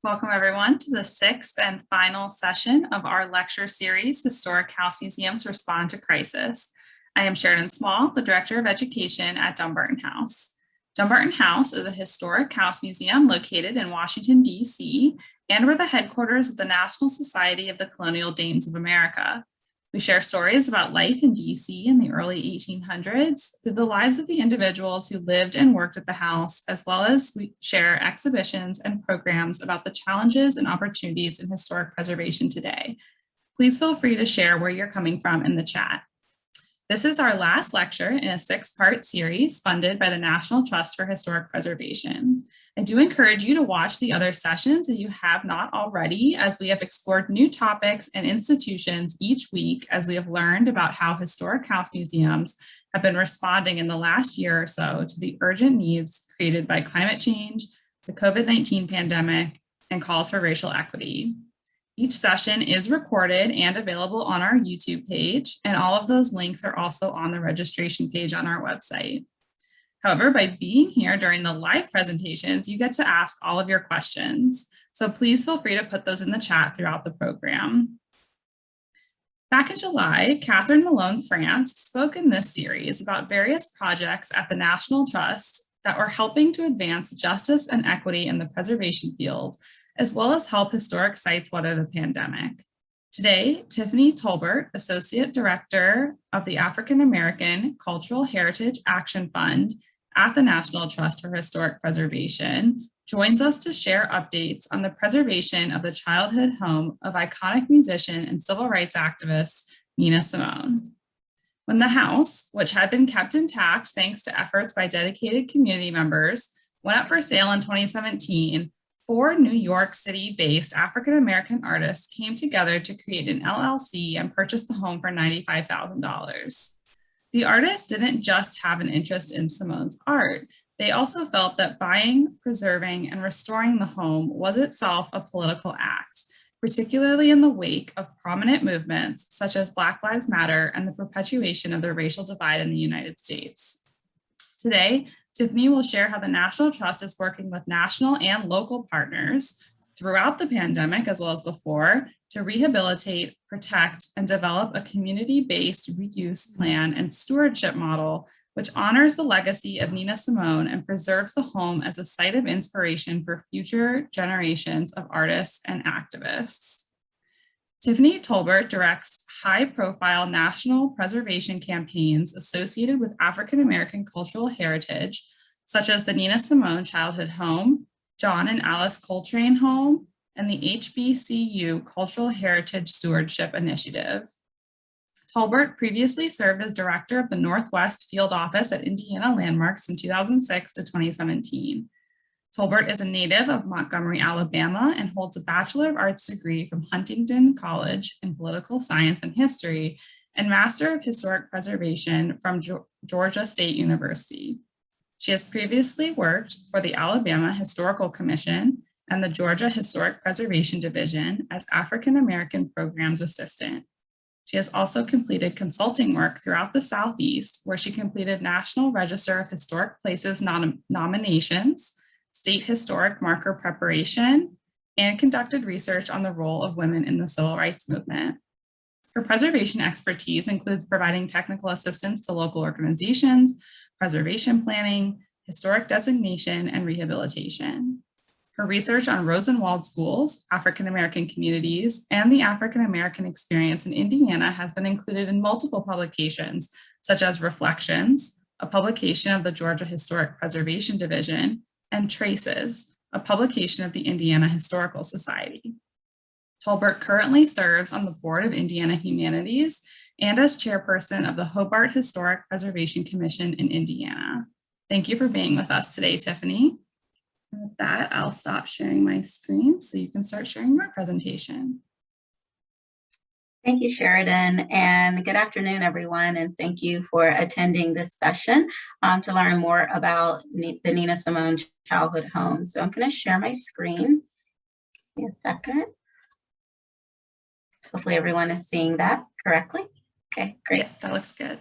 Welcome everyone to the sixth and final session of our lecture series, Historic House Museums Respond to Crisis. I am Sheridan Small, the Director of Education at Dumbarton House. Dumbarton House is a historic house museum located in Washington, D.C., and we're the headquarters of the National Society of the Colonial Dames of America. We share stories about life in DC in the early 1800s through the lives of the individuals who lived and worked at the house, as well as we share exhibitions and programs about the challenges and opportunities in historic preservation today. Please feel free to share where you're coming from in the chat. This is our last lecture in a 6-part series funded by the National Trust for Historic Preservation. I do encourage you to watch the other sessions if you have not already, as we have explored new topics and institutions each week as we have learned about how historic house museums have been responding in the last year or so to the urgent needs created by climate change, the COVID-19 pandemic, and calls for racial equity. Each session is recorded and available on our YouTube page, and all of those links are also on the registration page on our website. However, by being here during the live presentations, you get to ask all of your questions. So please feel free to put those in the chat throughout the program. Back in July, Catherine Malone France spoke in this series about various projects at the National Trust that were helping to advance justice and equity in the preservation field, as well as help historic sites weather the pandemic. Today, Tiffany Tolbert, Associate Director of the African American Cultural Heritage Action Fund at the National Trust for Historic Preservation, joins us to share updates on the preservation of the childhood home of iconic musician and civil rights activist, Nina Simone. When the house, which had been kept intact thanks to efforts by dedicated community members, went up for sale in 2017, 4 New York City-based African-American artists came together to create an LLC and purchase the home for $95,000. The artists didn't just have an interest in Simone's art. They also felt that buying, preserving, and restoring the home was itself a political act, particularly in the wake of prominent movements such as Black Lives Matter and the perpetuation of the racial divide in the United States. Today, Tiffany will share how the National Trust is working with national and local partners throughout the pandemic, as well as before, to rehabilitate, protect, and develop a community-based reuse plan and stewardship model, which honors the legacy of Nina Simone and preserves the home as a site of inspiration for future generations of artists and activists. Tiffany Tolbert directs high-profile national preservation campaigns associated with African-American cultural heritage, such as the Nina Simone Childhood Home, John and Alice Coltrane Home, and the HBCU Cultural Heritage Stewardship Initiative. Tolbert previously served as director of the Northwest Field Office at Indiana Landmarks from 2006 to 2017. Tolbert is a native of Montgomery, Alabama, and holds a Bachelor of Arts degree from Huntington College in Political Science and History and Master of Historic Preservation from Georgia State University. She has previously worked for the Alabama Historical Commission and the Georgia Historic Preservation Division as African American Programs Assistant. She has also completed consulting work throughout the Southeast, where she completed National Register of Historic Places nominations, state historic marker preparation, and conducted research on the role of women in the civil rights movement. Her preservation expertise includes providing technical assistance to local organizations, preservation planning, historic designation, and rehabilitation. Her research on Rosenwald schools, African-American communities, and the African-American experience in Indiana has been included in multiple publications, such as Reflections, a publication of the Georgia Historic Preservation Division, and Traces, a publication of the Indiana Historical Society. Tolbert currently serves on the board of Indiana Humanities and as chairperson of the Hobart Historic Preservation Commission in Indiana. Thank you for being with us today, Tiffany. And with that, I'll stop sharing my screen so you can start sharing your presentation. Thank you, Sheridan, and good afternoon, everyone, and thank you for attending this session to learn more about the Nina Simone Childhood Home. So I'm going to share my screen. Give me a second. Hopefully everyone is seeing that correctly. Okay, great. Yeah, that looks good.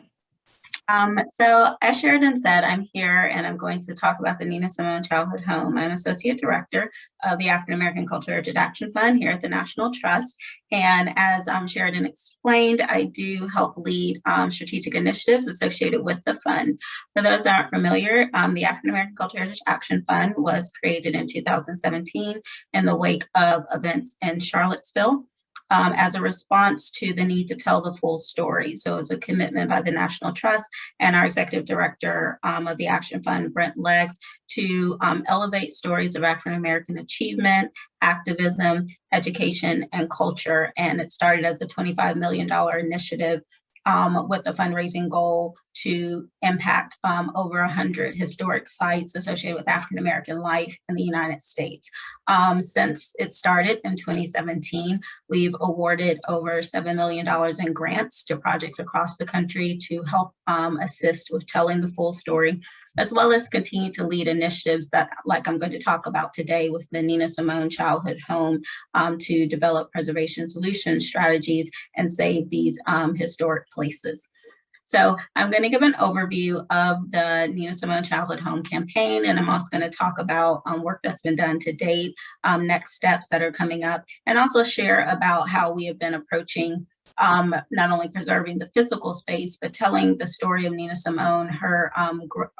So as Sheridan said, I'm here and I'm going to talk about the Nina Simone Childhood Home. I'm Associate Director of the African American Cultural Heritage Action Fund here at the National Trust. And as Sheridan explained, I do help lead strategic initiatives associated with the fund. For those that aren't familiar, the African American Cultural Heritage Action Fund was created in 2017 in the wake of events in Charlottesville. As a response to the need to tell the full story. So it's a commitment by the National Trust and our executive director of the Action Fund, Brent Leggs, to elevate stories of African American achievement, activism, education, and culture. And it started as a $25 million initiative with a fundraising goal to impact over 100 historic sites associated with African American life in the United States. Since it started in 2017, we've awarded over $7 million in grants to projects across the country to help assist with telling the full story, as well as continue to lead initiatives that, like I'm going to talk about today with the Nina Simone Childhood Home, to develop preservation solution strategies and save these historic places. So I'm going to give an overview of the Nina Simone Childhood Home campaign, and I'm also going to talk about work that's been done to date, next steps that are coming up, and also share about how we have been approaching not only preserving the physical space, but telling the story of Nina Simone, her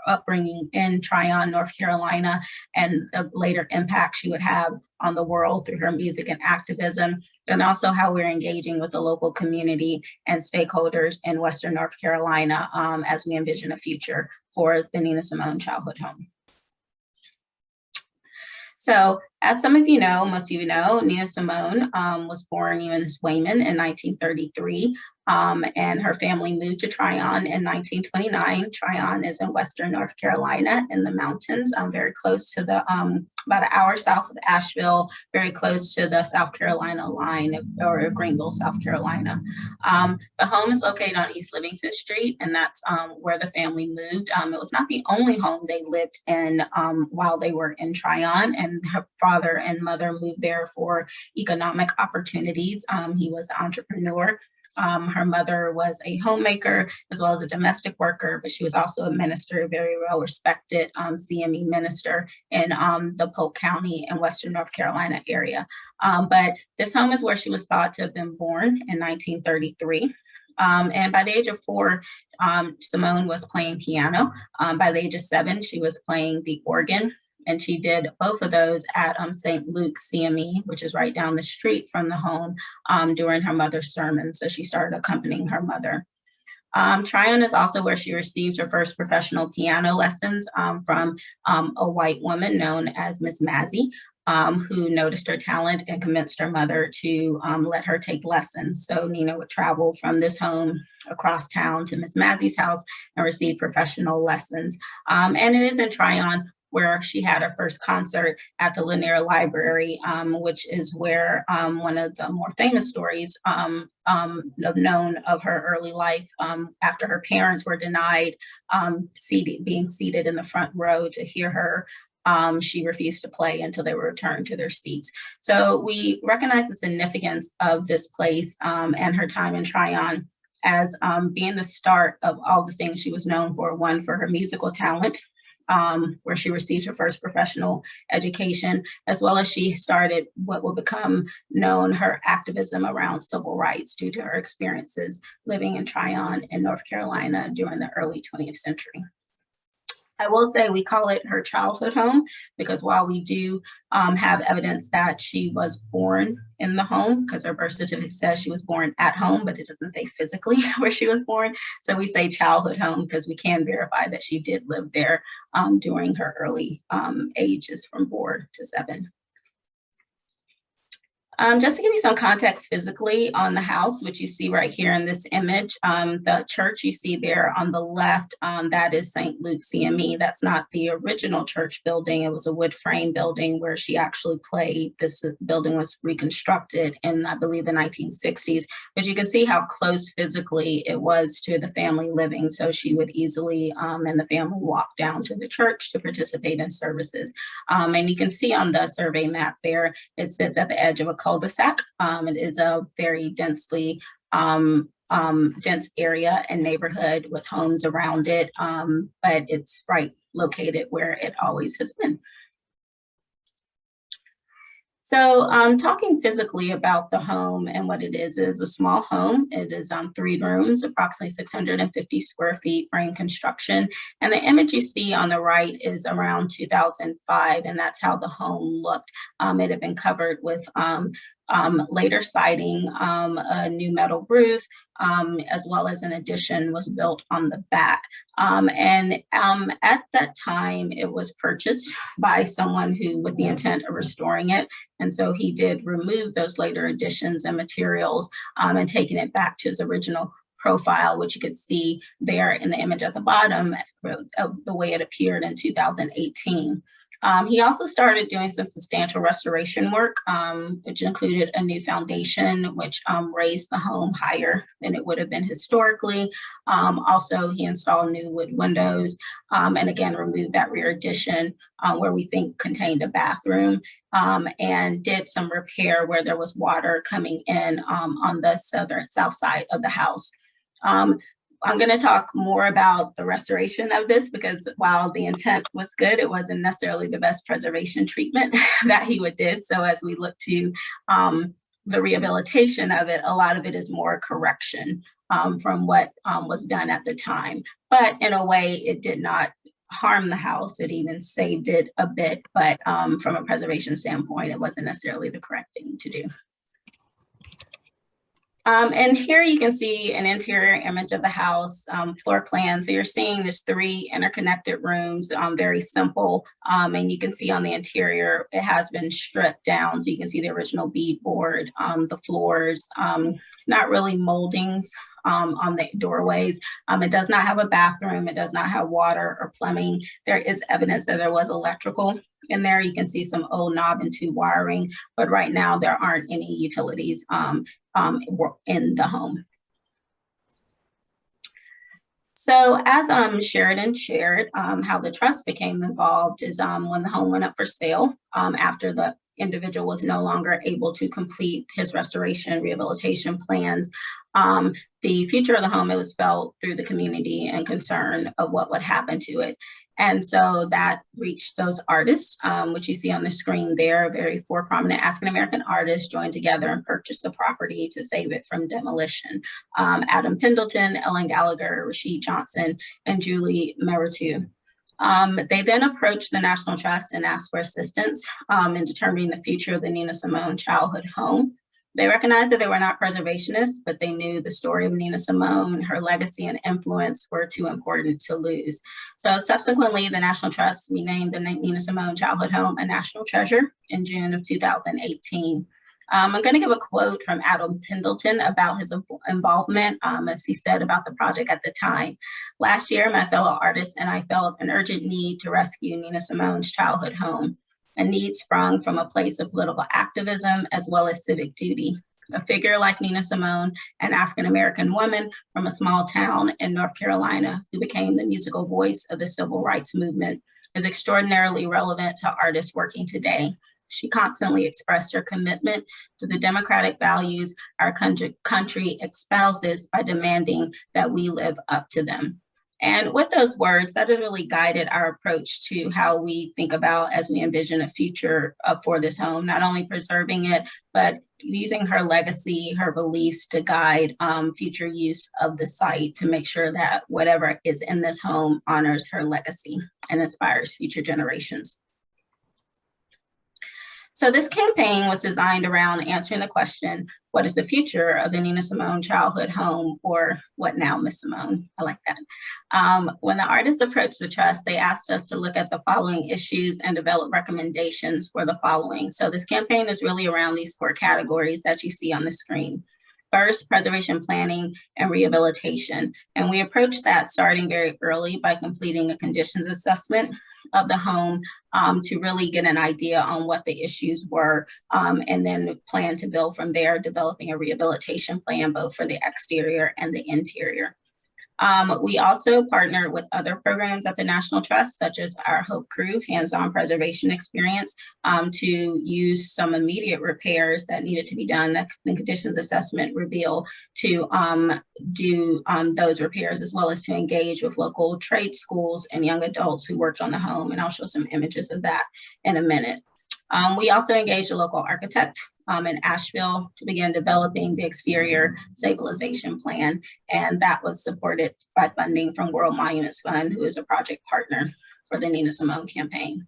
upbringing in Tryon, North Carolina, and the later impact she would have on the world through her music and activism, and also how we're engaging with the local community and stakeholders in Western North Carolina as we envision a future for the Nina Simone Childhood Home. So as some of you know, most of you know, Nina Simone was born in Wayman in 1933. And her family moved to Tryon in 1929. Tryon is in Western North Carolina in the mountains, very close to the, about an hour south of Asheville, very close to the South Carolina line, or Greenville, South Carolina. The home is located on East Livingston Street, and that's where the family moved. It was not the only home they lived in while they were in Tryon, and her father and mother moved there for economic opportunities. He was an entrepreneur. Her mother was a homemaker as well as a domestic worker, but she was also a minister, a very well-respected CME minister in the Polk County and Western North Carolina area. But this home is where she was thought to have been born in 1933. And by the age of 4, Simone was playing piano. By the age of 7, she was playing the organ. And she did both of those at St. Luke's CME, which is right down the street from the home, during her mother's sermon. So she started accompanying her mother. Tryon is also where she received her first professional piano lessons from a white woman known as Miss Mazzie, who noticed her talent and convinced her mother to let her take lessons. So Nina would travel from this home across town to Miss Mazzie's house and receive professional lessons. And it is in Tryon where she had her first concert at the Lanier Library, which is where one of the more famous stories known of her early life, after her parents were denied being seated in the front row to hear her, she refused to play until they were returned to their seats. So we recognize the significance of this place and her time in Tryon as being the start of all the things she was known for. One, for her musical talent, where she received her first professional education, as well as she started what will become known her activism around civil rights due to her experiences living in Tryon in North Carolina during the early 20th century. I will say we call it her childhood home because while we do have evidence that she was born in the home, because her birth certificate says she was born at home, but it doesn't say physically where she was born. So we say childhood home because we can verify that she did live there during her early ages from 4 to 7. Just to give you some context physically on the house, which you see right here in this image, the church you see there on the left, that is St. Luke's CME. That's not the original church building. It was a wood frame building where she actually played. This building was reconstructed in, I believe, the 1960s. But you can see how close physically it was to the family living. So she would easily, and the family walk down to the church to participate in services. And you can see on the survey map there, it sits at the edge of a cul-de-sac. It is a very densely dense area and neighborhood with homes around it, but it's right located where it always has been. So talking physically about the home and what it is a small home. It is 3 rooms, approximately 650 square feet, frame construction. And the image you see on the right is around 2005, and that's how the home looked. It had been covered with later siding, a new metal roof, as well as an addition was built on the back. At that time, it was purchased by someone who, with the intent of restoring it. And so he did remove those later additions and materials and taking it back to his original profile, which you could see there in the image at the bottom of the way it appeared in 2018. He also started doing some substantial restoration work, which included a new foundation, which raised the home higher than it would have been historically. Also, he installed new wood windows and again, removed that rear addition where we think contained a bathroom, and did some repair where there was water coming in on the south side of the house. I'm going to talk more about the restoration of this because while the intent was good, it wasn't necessarily the best preservation treatment that he did. So as we look to the rehabilitation of it, a lot of it is more correction from what was done at the time. But in a way, it did not harm the house. It even saved it a bit. But from a preservation standpoint, it wasn't necessarily the correct thing to do. And here you can see an interior image of the house, floor plan. So you're seeing there's 3 interconnected rooms, very simple. And you can see on the interior, it has been stripped down. So you can see the original beadboard, the floors, not really moldings on the doorways. It does not have a bathroom. It does not have water or plumbing. There is evidence that there was electrical in there. You can see some old knob and tube wiring, but right now there aren't any utilities in the home. So as Sheridan shared, how the trust became involved is when the home went up for sale after the individual was no longer able to complete his restoration and rehabilitation plans. The future of the home, it was felt through the community and concern of what would happen to it. And so that reached those artists, which you see on the screen there. Very 4 prominent African-American artists joined together and purchased the property to save it from demolition. Adam Pendleton, Ellen Gallagher, Rasheed Johnson, and Julie Meritu. They then approached the National Trust and asked for assistance in determining the future of the Nina Simone childhood home. They recognized that they were not preservationists, but they knew the story of Nina Simone, her legacy and influence were too important to lose. So subsequently, the National Trust renamed the Nina Simone childhood home a national treasure in June of 2018. I'm going to give a quote from Adam Pendleton about his involvement, as he said about the project at the time. Last year, my fellow artists and I felt an urgent need to rescue Nina Simone's childhood home. A need sprung from a place of political activism as well as civic duty. A figure like Nina Simone, an African-American woman from a small town in North Carolina who became the musical voice of the civil rights movement, is extraordinarily relevant to artists working today. She constantly expressed her commitment to the democratic values our country espouses by demanding that we live up to them. And with those words, that has really guided our approach to how we think about as we envision a future for this home, not only preserving it, but using her legacy, her beliefs to guide future use of the site to make sure that whatever is in this home honors her legacy and inspires future generations. So this campaign was designed around answering the question, what is the future of the Nina Simone childhood home, or what now, Miss Simone? I like that. When the artists approached the trust, they asked us to look at the following issues and develop recommendations for the following. So this campaign is really around these 4 categories that you see on the screen. First, preservation planning and rehabilitation. And we approached that starting very early by completing a conditions assessment of the home to really get an idea on what the issues were, and then plan to build from there, developing a rehabilitation plan both for the exterior and the interior. We also partnered with other programs at the National Trust, such as our Hope Crew hands-on preservation experience, to use some immediate repairs that needed to be done that the conditions assessment reveal to do those repairs, as well as to engage with local trade schools and young adults who worked on the home. And I'll show some images of that in a minute. We also engaged a local architect in Asheville to begin developing the exterior stabilization plan. And that was supported by funding from World Monuments Fund, who is a project partner for the Nina Simone campaign.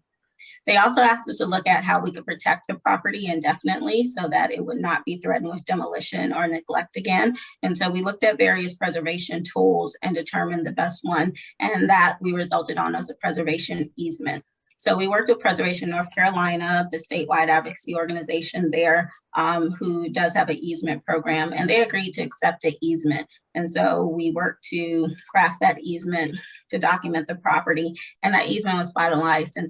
They also asked us to look at how we could protect the property indefinitely so that it would not be threatened with demolition or neglect again. And so we looked at various preservation tools and determined the best one, and that we resulted on as a preservation easement. So we worked with Preservation North Carolina, the statewide advocacy organization there, who does have an easement program, and they agreed to accept an easement. And so we worked to craft that easement to document the property, and that easement was finalized in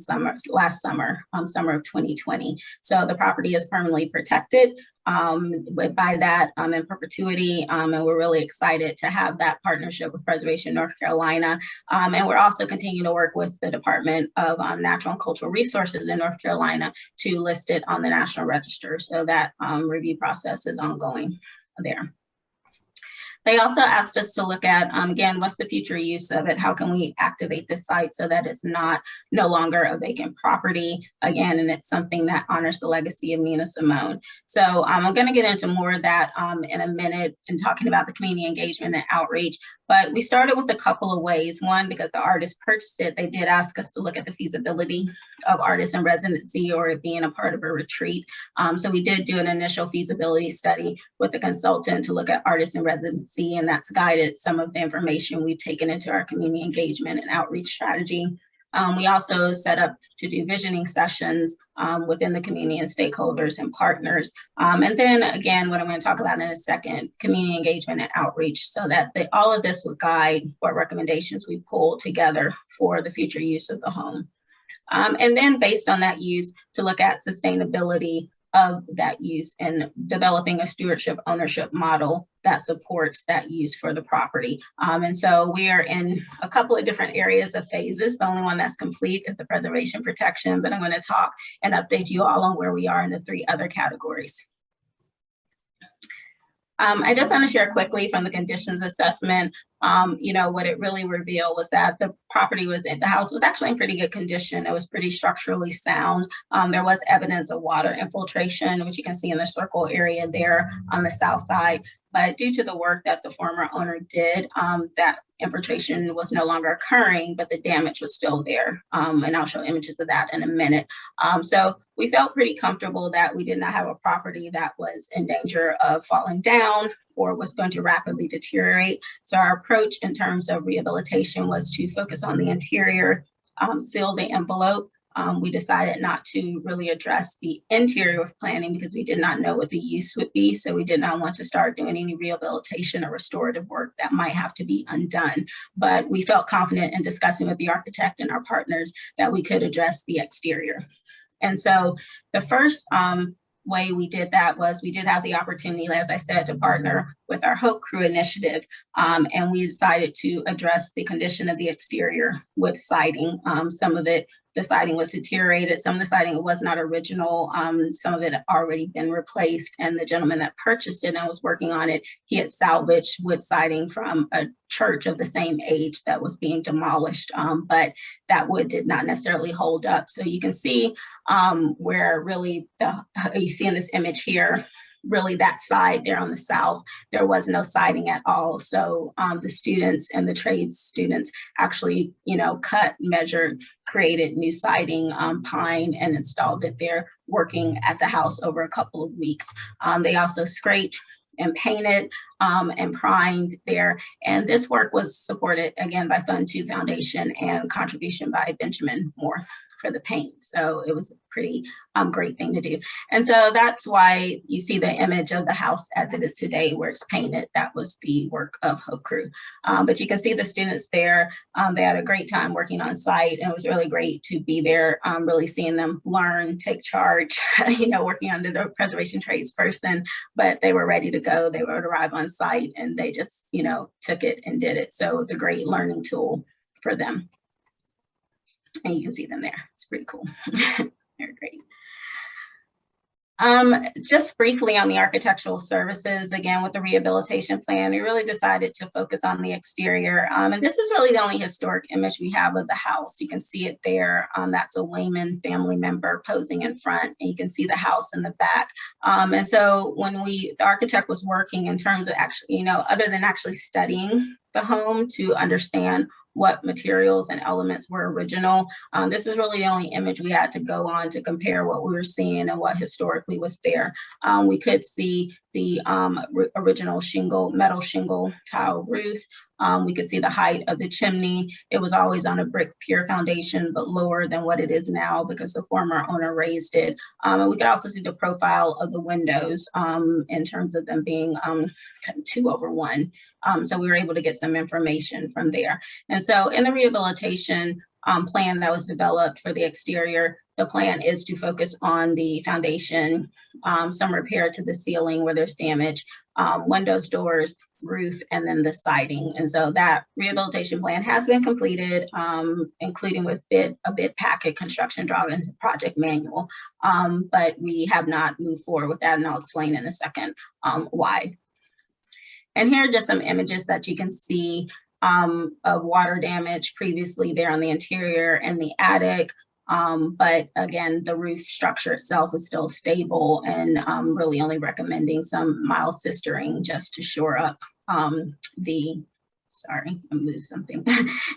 last summer, summer of 2020. So the property is permanently protected by that in perpetuity, and we're really excited to have that partnership with Preservation North Carolina. And we're also continuing to work with the Department of Natural and Cultural Resources in North Carolina to list it on the National Register. So that review process is ongoing there. They also asked us to look at, again, what's the future use of it? How can we activate this site so that it's no longer a vacant property again, and it's something that honors the legacy of Nina Simone. So I'm going to get into more of that in a minute and talking about the community engagement and outreach. But we started with a couple of ways. One, because the artist purchased it, they did ask us to look at the feasibility of artists in residency or it being a part of a retreat. So we did do an initial feasibility study with a consultant to look at artists in residency, and that's guided some of the information we've taken into our community engagement and outreach strategy. We also set up to do visioning sessions within the community and stakeholders and partners. And then again, what I'm going to talk about in a second, community engagement and outreach, so that all of this would guide what recommendations we pull together for the future use of the home. And then based on that use, to look at sustainability of that use and developing a stewardship ownership model that supports that use for the property. And so we are in a couple of different areas of phases. The only one that's complete is the preservation protection, but I'm going to talk and update you all on where we are in the 3 other categories. I just want to share quickly from the conditions assessment, what it really revealed was that the house was actually in pretty good condition. It was pretty structurally sound. There was evidence of water infiltration, which you can see in the circle area there on the south side. But due to the work that the former owner did, that infiltration was no longer occurring, but the damage was still there. And I'll show images of that in a minute. So we felt pretty comfortable that we did not have a property that was in danger of falling down or was going to rapidly deteriorate. So our approach in terms of rehabilitation was to focus on the interior, seal the envelope. We decided not to really address the interior of planning because we did not know what the use would be. So we did not want to start doing any rehabilitation or restorative work that might have to be undone. But we felt confident in discussing with the architect and our partners that we could address the exterior. And so the first way we did that was we did have the opportunity, as I said, to partner with our Hope Crew initiative, and we decided to address the condition of the exterior with siding. Some of it, the siding was deteriorated. Some of the siding was not original. Some of it had already been replaced, and the gentleman that purchased it and was working on it, he had salvaged wood siding from a church of the same age that was being demolished, but that wood did not necessarily hold up. So you can see where really you see in this image here, really that side there on the south, there was no siding at all. So the students and the trades students actually, cut, measured, created new siding, pine, and installed it there, working at the house over a couple of weeks. They also scraped and painted and primed there. And this work was supported again by Fund 2 Foundation and contribution by Benjamin Moore for the paint. So it was a pretty great thing to do. And so that's why you see the image of the house as it is today, where it's painted. That was the work of Hope Crew. But you can see the students there. They had a great time working on site, and it was really great to be there, really seeing them learn, take charge, working under the preservation trades person, but they were ready to go. They would arrive on site and they just, took it and did it. So it was a great learning tool for them. And you can see them there. It's pretty cool. They're great. Just briefly on the architectural services, again, with the rehabilitation plan, we really decided to focus on the exterior. And this is really the only historic image we have of the house. You can see it there. That's a Wayman family member posing in front, and you can see the house in the back. And so when the architect was working in terms of actually, other than actually studying the home to understand what materials and elements were original. This was really the only image we had to go on to compare what we were seeing and what historically was there. We could see the original metal shingle tile roof. We could see the height of the chimney. It was always on a brick pier foundation, but lower than what it is now because the former owner raised it. And we could also see the profile of the windows in terms of them being 2/1. So we were able to get some information from there. And so in the rehabilitation plan that was developed for the exterior, the plan is to focus on the foundation, some repair to the ceiling where there's damage, windows, doors, roof, and then the siding. And so that rehabilitation plan has been completed, including with a bid packet, construction drawings, and project manual. But we have not moved forward with that, and I'll explain in a second why. And here are just some images that you can see of water damage previously there on the interior and the attic. But again, the roof structure itself is still stable, and really only recommending some mild sistering just to shore up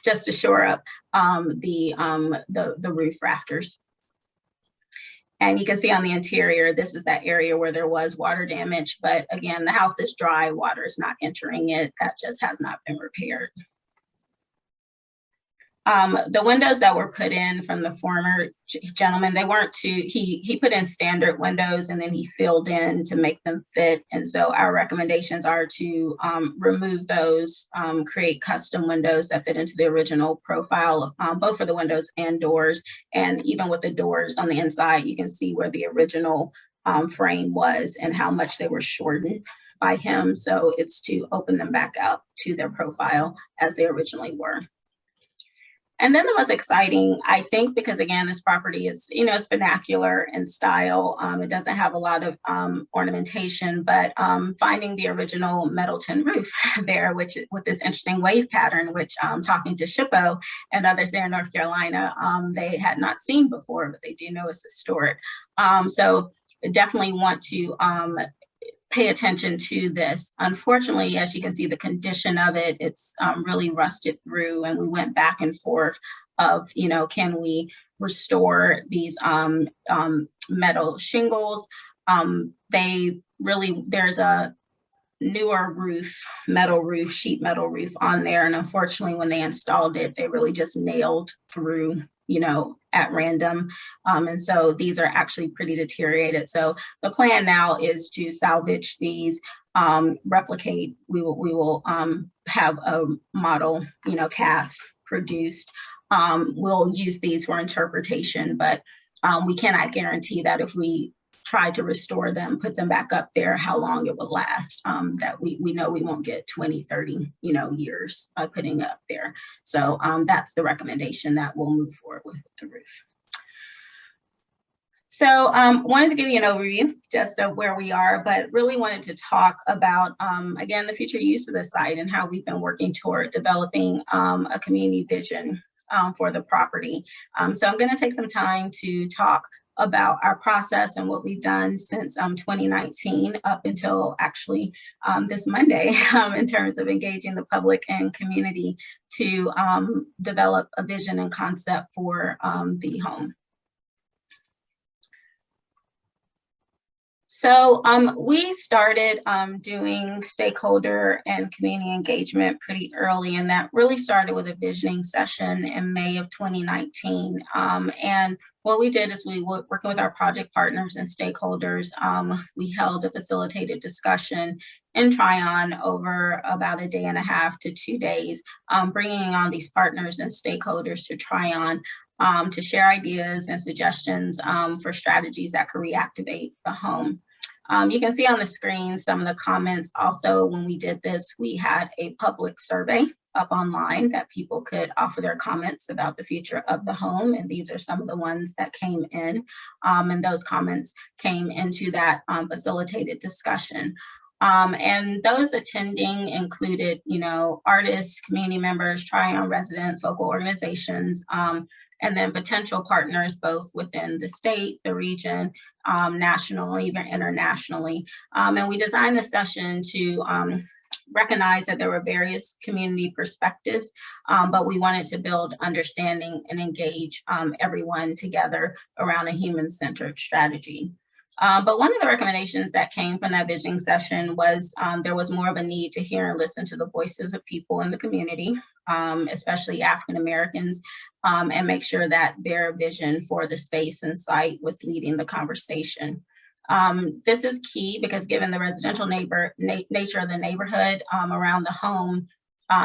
just to shore up the roof rafters. And you can see on the interior, this is that area where there was water damage. But again, the house is dry, water is not entering it. That just has not been repaired. The windows that were put in from the former gentleman, they weren't he put in standard windows and then he filled in to make them fit. And so our recommendations are to remove those, create custom windows that fit into the original profile, both for the windows and doors. And even with the doors on the inside, you can see where the original frame was and how much they were shortened by him. So it's to open them back up to their profile as they originally were. And then the most exciting, I think, because again, this property is, it's vernacular in style. It doesn't have a lot of ornamentation, but finding the original metal tin roof there, which with this interesting wave pattern, which talking to Shippo and others there in North Carolina, they had not seen before, but they do know it's historic. So definitely want to pay attention to this. Unfortunately, as you can see, the condition of it, it's really rusted through, and we went back and forth of, can we restore these metal shingles? There's a newer roof, sheet metal roof on there. And unfortunately, when they installed it, they really just nailed through, at random. And so these are actually pretty deteriorated. So the plan now is to salvage these, replicate. We will have a model, cast produced. We'll use these for interpretation, but we cannot guarantee that if we try to restore them, put them back up there, how long it will last, that we know we won't get 20, 30, years by putting it up there. So that's the recommendation that we'll move forward with the roof. So wanted to give you an overview just of where we are, but really wanted to talk about, again, the future use of the site and how we've been working toward developing a community vision for the property. So I'm going to take some time to talk about our process and what we've done since 2019 up until actually this Monday in terms of engaging the public and community to develop a vision and concept for the home. So we started doing stakeholder and community engagement pretty early, and that really started with a visioning session in May of 2019. And what we did is we were working with our project partners and stakeholders. We held a facilitated discussion in Tryon over about a day and a half to 2 days, bringing on these partners and stakeholders to Tryon to share ideas and suggestions for strategies that could reactivate the home. You can see on the screen some of the comments. Also, when we did this, we had a public survey up online that people could offer their comments about the future of the home. And these are some of the ones that came in. And those comments came into that facilitated discussion. And those attending included, artists, community members, Tryon residents, local organizations, and then potential partners both within the state, the region, national, even internationally. And we designed the session to recognize that there were various community perspectives, but we wanted to build understanding and engage everyone together around a human-centered strategy. But one of the recommendations that came from that visioning session was there was more of a need to hear and listen to the voices of people in the community, especially African Americans, and make sure that their vision for the space and site was leading the conversation. This is key because given the residential nature of the neighborhood around the home,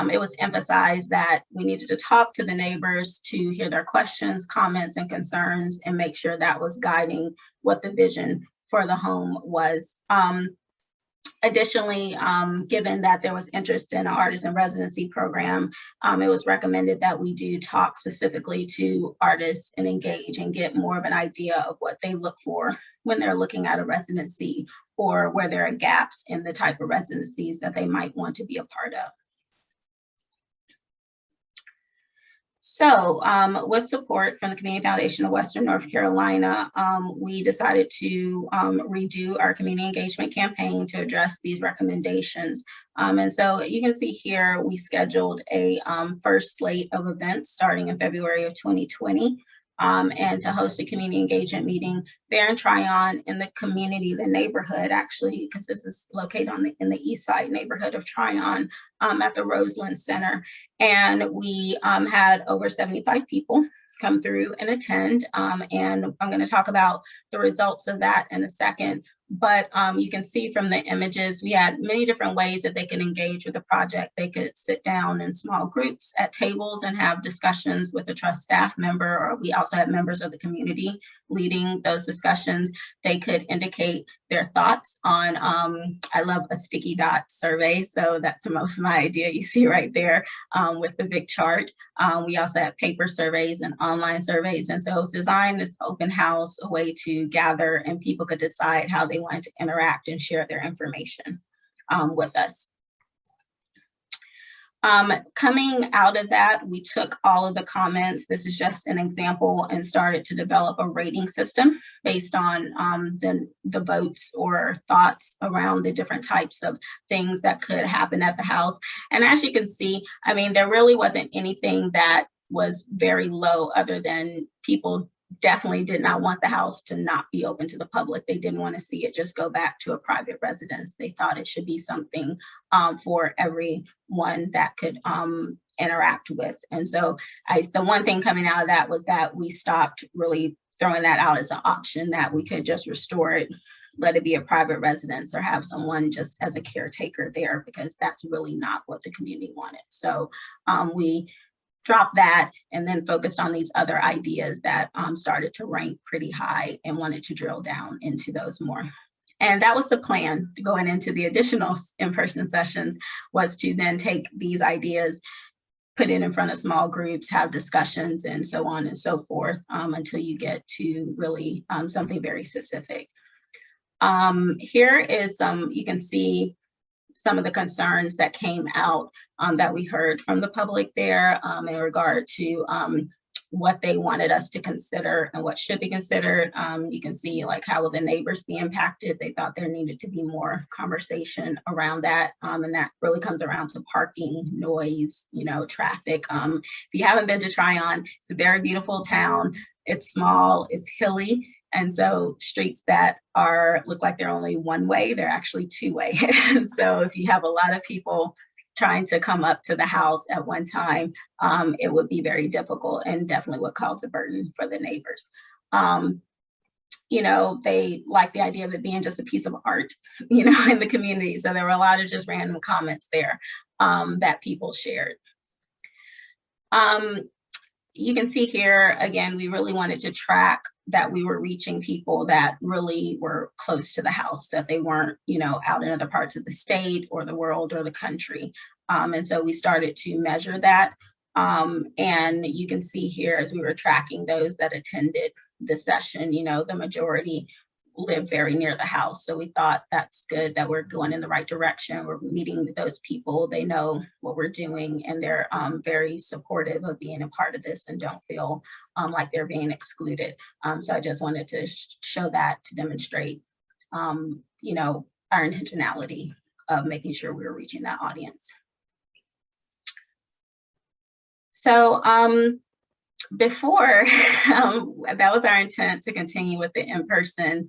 it was emphasized that we needed to talk to the neighbors to hear their questions, comments, and concerns, and make sure that was guiding what the vision for the home was. Additionally, given that there was interest in an artist in residency program, it was recommended that we do talk specifically to artists and engage and get more of an idea of what they look for when they're looking at a residency or where there are gaps in the type of residencies that they might want to be a part of. So with support from the Community Foundation of Western North Carolina, we decided to redo our community engagement campaign to address these recommendations. And so you can see here, we scheduled a first slate of events starting in February of 2020. And to host a community engagement meeting there in Tryon in the community, the neighborhood, actually, because this is located in the east side neighborhood of Tryon at the Roseland Center. And we had over 75 people come through and attend. And I'm going to talk about the results of that in a second. But you can see from the images, we had many different ways that they could engage with the project. They could sit down in small groups at tables and have discussions with a trust staff member, or we also had members of the community leading those discussions. They could indicate their thoughts on, I love a sticky dot survey, so that's most of my idea you see right there with the big chart. We also have paper surveys and online surveys, and so it was designed as open house, a way to gather and people could decide how they wanted to interact and share their information with us. Coming out of that, we took all of the comments, this is just an example, and started to develop a rating system based on the votes or thoughts around the different types of things that could happen at the house. And as you can see, I mean, there really wasn't anything that was very low other than people definitely did not want the house to not be open to the public. They didn't want to see it just go back to a private residence. They thought it should be something for everyone that could interact with. And so the one thing coming out of that was that we stopped really throwing that out as an option, that we could just restore it, let it be a private residence, or have someone just as a caretaker there, because that's really not what the community wanted. So we dropped that and then focused on these other ideas that started to rank pretty high and wanted to drill down into those more. And that was the plan going into the additional in-person sessions, was to then take these ideas, put it in front of small groups, have discussions, and so on and so forth until you get to really something very specific. Here is you can see some of the concerns that came out that we heard from the public there in regard to what they wanted us to consider and what should be considered. You can see like how will the neighbors be impacted. They thought there needed to be more conversation around that. And that really comes around to parking, noise, traffic. If you haven't been to Tryon, it's a very beautiful town. It's small, it's hilly. And so streets that look like they're only one way, they're actually two way. And so if you have a lot of people trying to come up to the house at one time, it would be very difficult and definitely would cause a burden for the neighbors. They like the idea of it being just a piece of art, in the community. So there were a lot of just random comments there that people shared. You can see here, again, we really wanted to track that we were reaching people that really were close to the house, that they weren't, out in other parts of the state or the world or the country. And so we started to measure that. And you can see here as we were tracking those that attended the session, the majority live very near the house. So we thought that's good, that we're going in the right direction. We're meeting those people. They know what we're doing, and they're very supportive of being a part of this and don't feel like they're being excluded. So I just wanted to show that to demonstrate, our intentionality of making sure we were reaching that audience. So before, that was our intent to continue with the in-person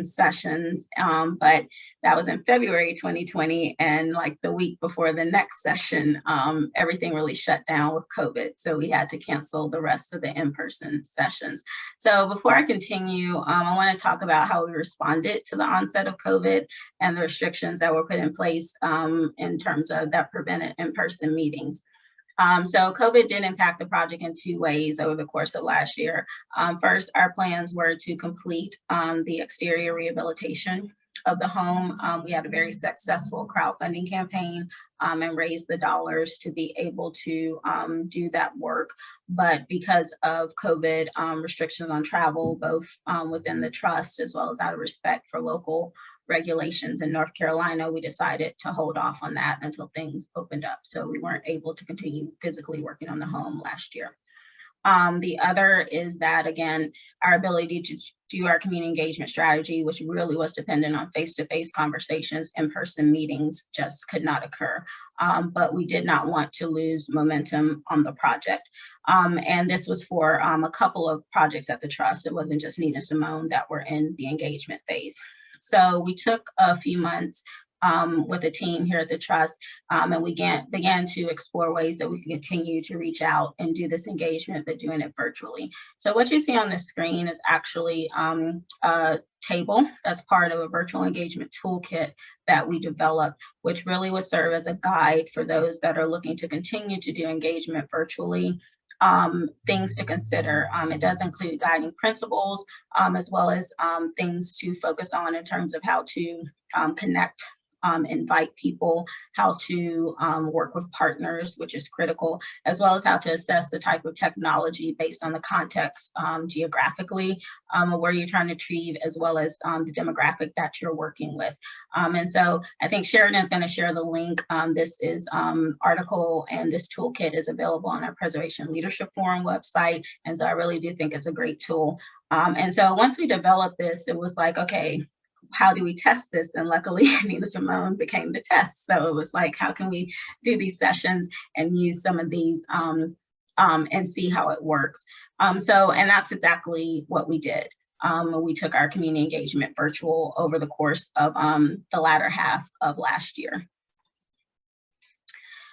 sessions, but that was in February 2020, and like the week before the next session, everything really shut down with COVID, so we had to cancel the rest of the in-person sessions. So before I continue, I want to talk about how we responded to the onset of COVID and the restrictions that were put in place in terms of that prevented in-person meetings. So COVID did impact the project in two ways over the course of last year. First, our plans were to complete the exterior rehabilitation of the home. We had a very successful crowdfunding campaign and raised the dollars to be able to do that work. But because of COVID restrictions on travel, both within the trust as well as out of respect for local regulations in North Carolina, we decided to hold off on that until things opened up. So we weren't able to continue physically working on the home last year. The other is that, again, our ability to do our community engagement strategy, which really was dependent on face-to-face conversations, in-person meetings just could not occur. But we did not want to lose momentum on the project. And this was for a couple of projects at the trust. It wasn't just Nina Simone that were in the engagement phase. So we took a few months with a team here at the trust, and we began to explore ways that we can continue to reach out and do this engagement, but doing it virtually. So what you see on the screen is actually a table that's part of a virtual engagement toolkit that we developed, which really would serve as a guide for those that are looking to continue to do engagement virtually. Things to consider. It does include guiding principles, as well as things to focus on in terms of how to connect, invite people, how to work with partners, which is critical, as well as how to assess the type of technology based on the context geographically where you're trying to achieve, as well as the demographic that you're working with. And so I think Sheridan is going to share the link. This is article, and this toolkit is available on our Preservation Leadership Forum website. And so I really do think it's a great tool. And so once we developed this, it was like, okay, how do we test this? And luckily, Nina Simone became the test. So it was like, how can we do these sessions and use some of these and see how it works? And that's exactly what we did. We took our community engagement virtual over the course of the latter half of last year.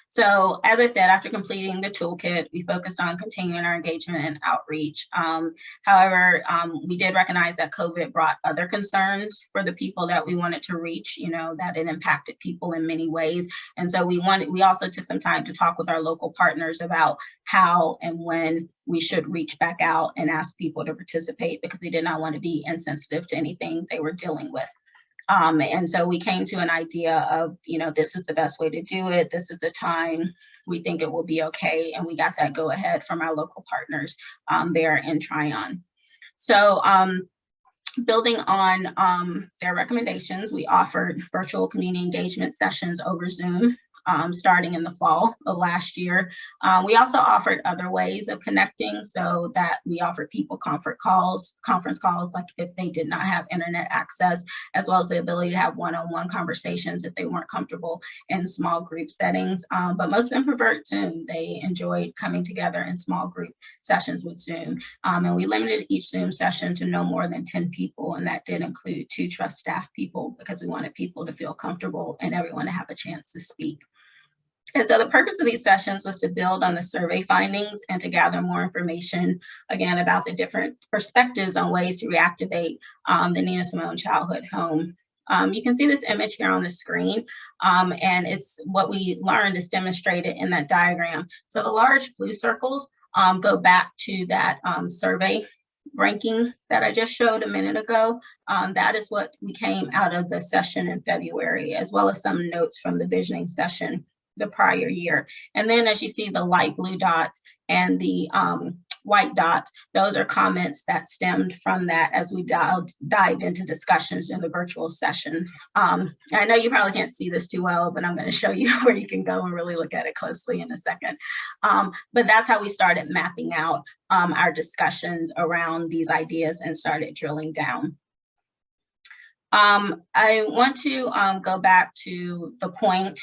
So as I said, after completing the toolkit, we focused on continuing our engagement and outreach. However, we did recognize that COVID brought other concerns for the people that we wanted to reach, that it impacted people in many ways. And so we also took some time to talk with our local partners about how and when we should reach back out and ask people to participate, because we did not want to be insensitive to anything they were dealing with. And so we came to an idea of, this is the best way to do it. This is the time we think it will be okay. And we got that go ahead from our local partners there in Tryon. So building on their recommendations, we offered virtual community engagement sessions over Zoom starting in the fall of last year. We also offered other ways of connecting, so that we offered people conference calls, like if they did not have internet access, as well as the ability to have one-on-one conversations if they weren't comfortable in small group settings. But most of them preferred Zoom. They enjoyed coming together in small group sessions with Zoom. And we limited each Zoom session to no more than 10 people, and that did include 2 trust staff people, because we wanted people to feel comfortable and everyone to have a chance to speak. And so the purpose of these sessions was to build on the survey findings and to gather more information, again, about the different perspectives on ways to reactivate the Nina Simone childhood home. You can see this image here on the screen, and it's what we learned is demonstrated in that diagram. So the large blue circles go back to that survey ranking that I just showed a minute ago. That is what we came out of the session in February, as well as some notes from the visioning session the prior year. And then as you see the light blue dots and the white dots, those are comments that stemmed from that as we dived into discussions in the virtual sessions. I know you probably can't see this too well, but I'm going to show you where you can go and really look at it closely in a second. But that's how we started mapping out our discussions around these ideas and started drilling down. I want to go back to the point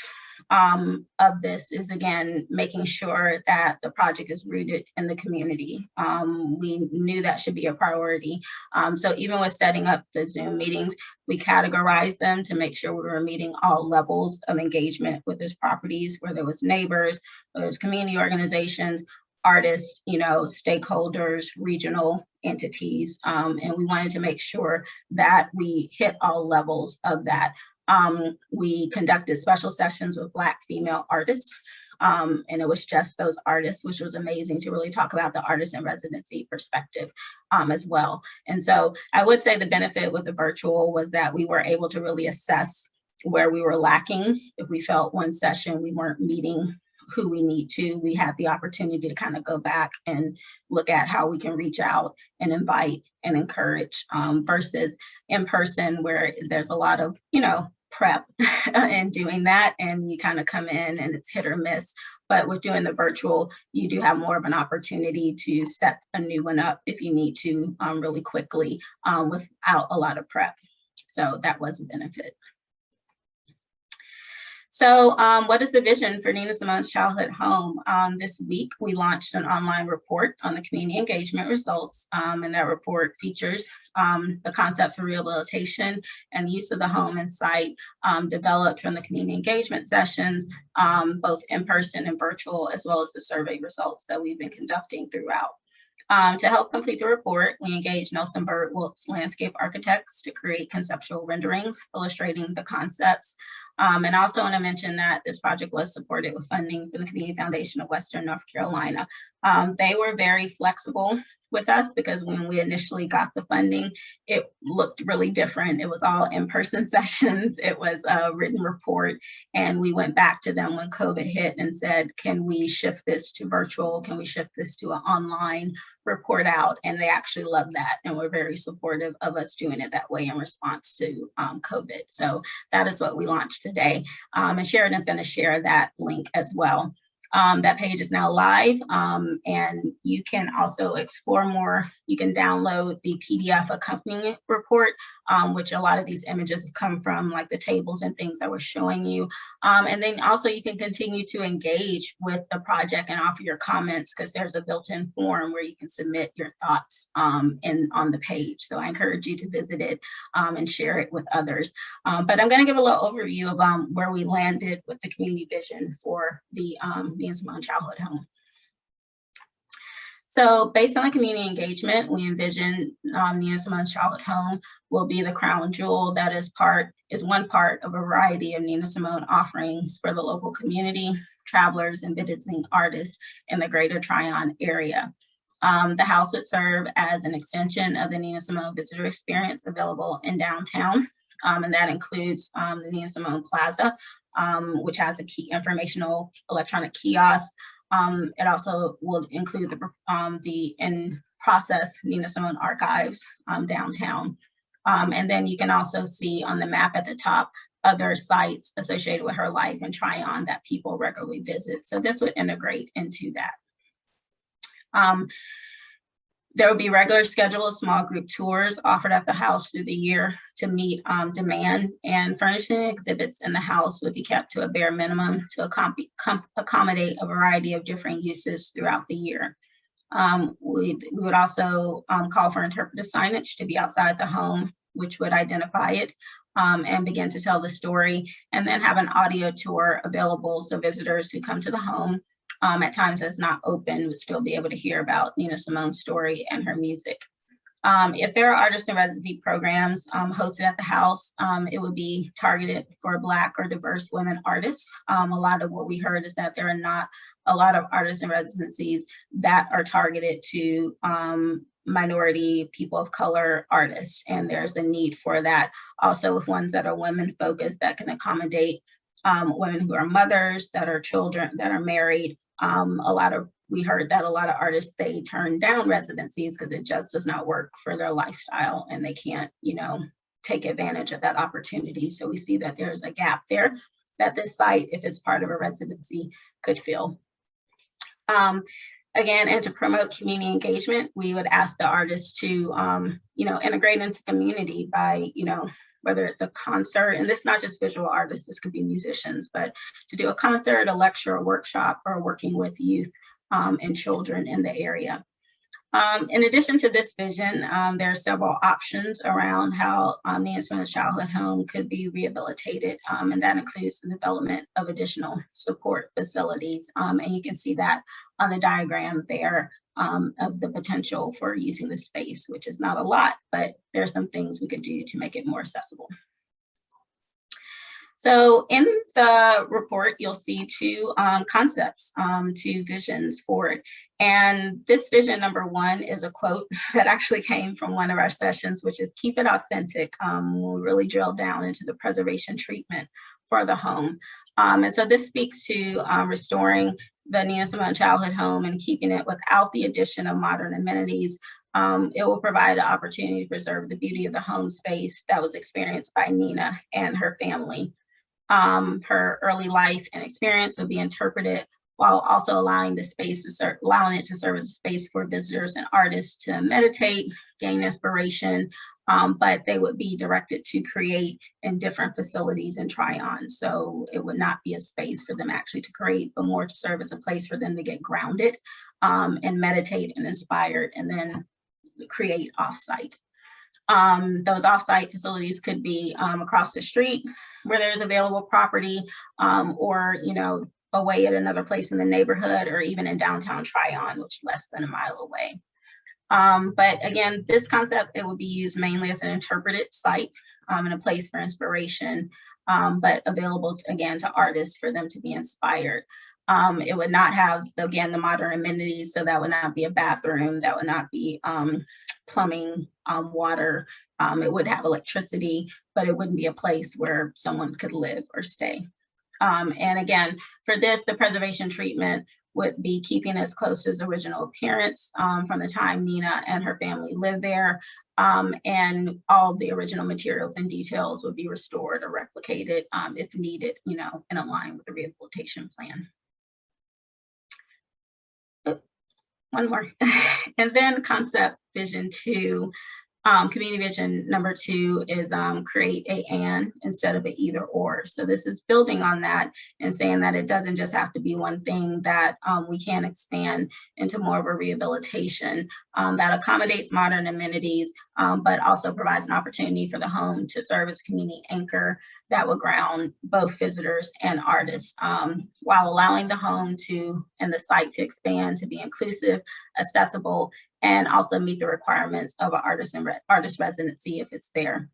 of this is, again, making sure that the project is rooted in the community. We knew that should be a priority. So even with setting up the Zoom meetings, we categorized them to make sure we were meeting all levels of engagement with these properties, where there was neighbors, where there was community organizations, artists, stakeholders, regional entities, and we wanted to make sure that we hit all levels of that. We conducted special sessions with Black female artists, and it was just those artists, which was amazing to really talk about the artist in residency perspective as well. And so I would say the benefit with the virtual was that we were able to really assess where we were lacking. If we felt one session we weren't meeting who we need to, we had the opportunity to kind of go back and look at how we can reach out and invite and encourage, versus in person, where there's a lot of, prep in doing that, and you kind of come in and it's hit or miss. But with doing the virtual, you do have more of an opportunity to set a new one up if you need to really quickly without a lot of prep. So that was a benefit. So what is the vision for Nina Simone's childhood home? This week, we launched an online report on the community engagement results, and that report features the concepts of rehabilitation and use of the home and site developed from the community engagement sessions, both in person and virtual, as well as the survey results that we've been conducting throughout. To help complete the report, we engaged Nelson Birdwolf's landscape architects to create conceptual renderings illustrating the concepts. And also want to mention that this project was supported with funding from the Community Foundation of Western North Carolina. They were very flexible with us, because when we initially got the funding, it looked really different. It was all in-person sessions. It was a written report. And we went back to them when COVID hit and said, can we shift this to virtual? Can we shift this to an online report out? And they actually loved that and were very supportive of us doing it that way in response to COVID. So that is what we launched today. And Sheridan's going to share that link as well. That page is now live, and you can also explore more. You can download the PDF accompanying report, which a lot of these images come from, like the tables and things I was showing you. And then also you can continue to engage with the project and offer your comments, because there's a built-in form where you can submit your thoughts on the page. So I encourage you to visit it and share it with others. But I'm going to give a little overview of where we landed with the community vision for the Nina Simone childhood home. So based on the community engagement, we envision Nina Simone's childhood home will be the crown jewel that is one part of a variety of Nina Simone offerings for the local community, travelers, and visiting artists in the greater Tryon area. The house would serve as an extension of the Nina Simone visitor experience available in downtown, and that includes the Nina Simone Plaza, which has a key informational electronic kiosk. It also will include the in-process Nina Simone archives downtown. And then you can also see on the map at the top other sites associated with her life and try on that people regularly visit. So this would integrate into that. There will be regular scheduled small group tours offered at the house through the year to meet demand, and furnishing exhibits in the house would be kept to a bare minimum to accommodate a variety of different uses throughout the year. We would also call for interpretive signage to be outside the home, which would identify it and begin to tell the story, and then have an audio tour available so visitors who come to the home at times that's not open would still be able to hear about Nina Simone's story and her music. If there are artist in residency programs hosted at the house, it would be targeted for Black or diverse women artists. A lot of what we heard is that there are not a lot of artists in residencies that are targeted to minority, people of color artists, and there's a need for that. Also with ones that are women focused that can accommodate women who are mothers, that are children, that are married. We heard that a lot of artists, they turn down residencies because it just does not work for their lifestyle and they can't, take advantage of that opportunity. So we see that there's a gap there that this site, if it's part of a residency, could fill. Again, and to promote community engagement, we would ask the artists to, integrate into community by, whether it's a concert, and this is not just visual artists, this could be musicians, but to do a concert, a lecture, a workshop, or working with youth and children in the area. In addition to this vision, there are several options around how Nina Simone's childhood home could be rehabilitated, and that includes the development of additional support facilities. And you can see that on the diagram there of the potential for using the space, which is not a lot, but there's some things we could do to make it more accessible. So in the report, you'll see two concepts, two visions for it. And this vision number one is a quote that actually came from one of our sessions, which is keep it authentic. We'll really drill down into the preservation treatment for the home. And so this speaks to restoring the Nina Simone childhood home and keeping it without the addition of modern amenities. It will provide an opportunity to preserve the beauty of the home space that was experienced by Nina and her family. Her early life and experience will be interpreted while also allowing the space to allowing it to serve as a space for visitors and artists to meditate, gain inspiration, but they would be directed to create in different facilities and try on. So it would not be a space for them actually to create, but more to serve as a place for them to get grounded and meditate and inspired and then create offsite. Those offsite facilities could be across the street where there's available property or, away at another place in the neighborhood or even in downtown Tryon, which is less than a mile away. But again, this concept, it would be used mainly as an interpreted site and a place for inspiration, but available again to artists for them to be inspired. It would not have, again, the modern amenities, so that would not be a bathroom, that would not be plumbing, water. It would have electricity, but it wouldn't be a place where someone could live or stay. And again, for this, the preservation treatment would be keeping as close to its original appearance from the time Nina and her family lived there. And all the original materials and details would be restored or replicated if needed, in line with the rehabilitation plan. One more. And then concept vision two, community vision number two is create a and instead of an either or. So this is building on that and saying that it doesn't just have to be one thing, that we can expand into more of a rehabilitation that accommodates modern amenities, but also provides an opportunity for the home to serve as a community anchor that will ground both visitors and artists, while allowing the home and the site to expand to be inclusive, accessible, and also meet the requirements of an artist residency if it's there.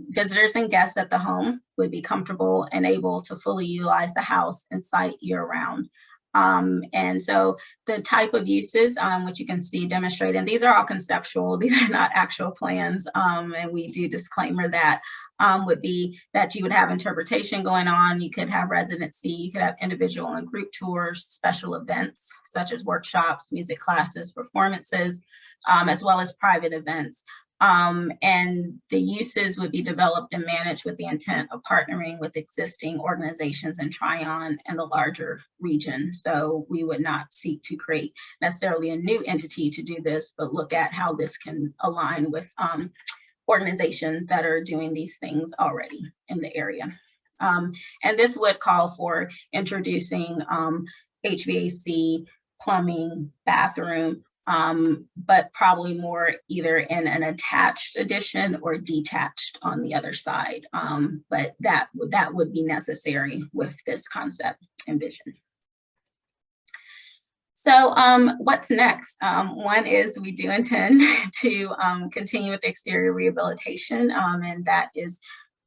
Visitors and guests at the home would be comfortable and able to fully utilize the house and site year-round. And so the type of uses, which you can see demonstrated, and these are all conceptual, these are not actual plans, and we do disclaimer that, would be that you would have interpretation going on, you could have residency, you could have individual and group tours, special events such as workshops, music classes, performances, as well as private events. And the uses would be developed and managed with the intent of partnering with existing organizations in Tryon and the larger region. So we would not seek to create necessarily a new entity to do this, but look at how this can align with organizations that are doing these things already in the area. And this would call for introducing HVAC, plumbing, bathroom, but probably more either in an attached addition or detached on the other side. But that would be necessary with this concept and vision. So what's next? One is we do intend to continue with exterior rehabilitation, and that is